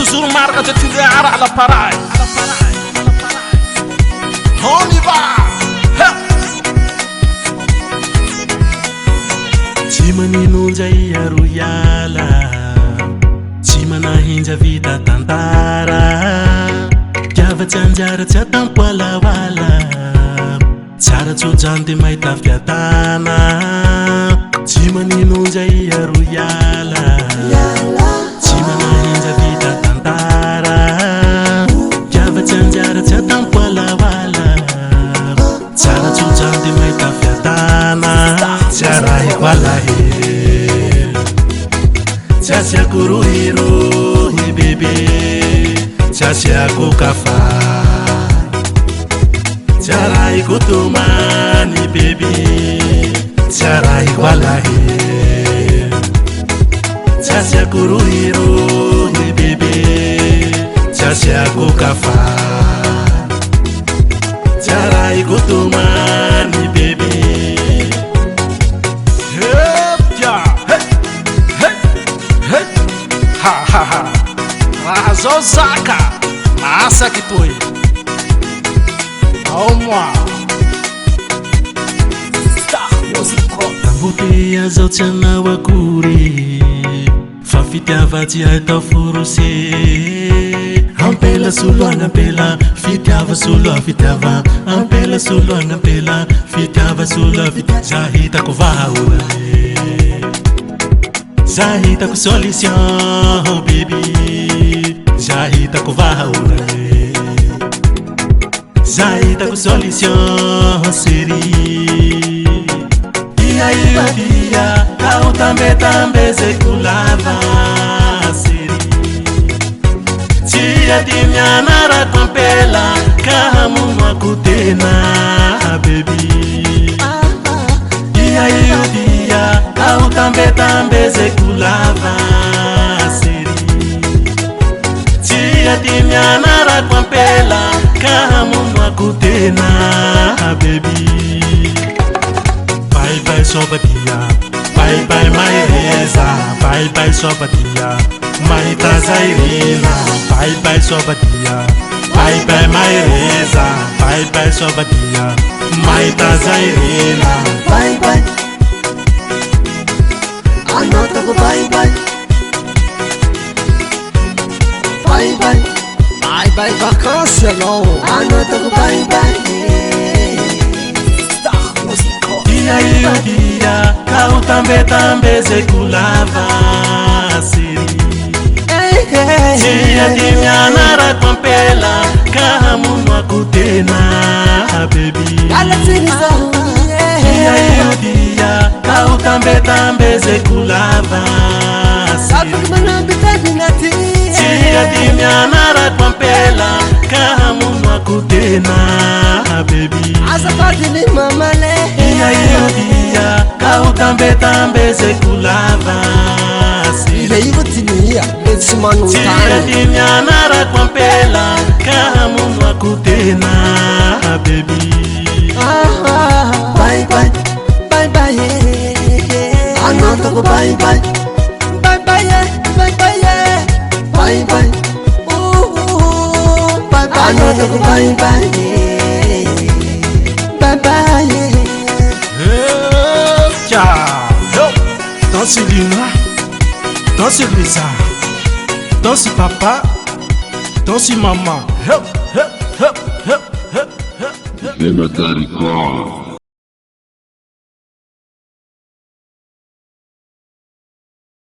toujours marque de Tigara à l'appareil. On y va. Tsy manino nzay aro iala, tsy manahinja vita tantara, tiavatsy anjara tsy atampo alawala, tsara tsojany de mahita fiatana. Tsy manino nzay aro iala, tsy manahinja vita tantara, tiavatsy anjara tsy atampo alawala, tsara tsojany de mahita fiatana. Tsarahiko alahe, tsy asiako rohirohy bebe, tsy asiako kafa, tsarahiko tomany bebe, tsarahiko alahe, tsy asiako rohirohy bebe, tsy asiako kafa, tsarahiko tomany bebe. Raha zao zaka masaky toy ao moi tambotea zao tsy anao akory, fa fitiavatsy atao forose, ampela soloana ampela fitiava soloa fitiava, ampela soloana ampela fitiava soloa fitiava. Za hitako vahaolane, za hitako solution baby, za hitako vahaolane, za hitako solution série. Io dia kau tambe zay kolava série, tsy adiny anarako ampela ka hamonoako tena baby. Io dia kau tambe zay kolava série, tsy adiny anarako ampela ka hamonoako tena baby. Bye bye sobadia, bye bye maireza, bye bye sobadia, mahita zairina, bye bye sobadia, bye bye maireza, bye bye sobadia, mahita zairina. Bye bye, anotako bye bye, bye bye, Bye bye vacances alors. anotako bye bye. Io dia kau tambe zay kolava série, tsy adiny anarako ampela ka hamonoako tena baby. Io dia kau tambe zay kolava série, tsy adiny anarako ampela ka hamonoako tena baby. Azafadiny mamale, Io dia kau tambe zay kolava Ile iko tinia, it's tsy manuntana. adiny anarako ampela ka hamonoako tena baby. bye bye, bye bye, anotako bye bye, bye bye, bye bye, bye bye, bye bye, anotako bye bye, bye bye. Ciao, danse Lina, danse Lisa, danse papa, danse maman. Cinématarique.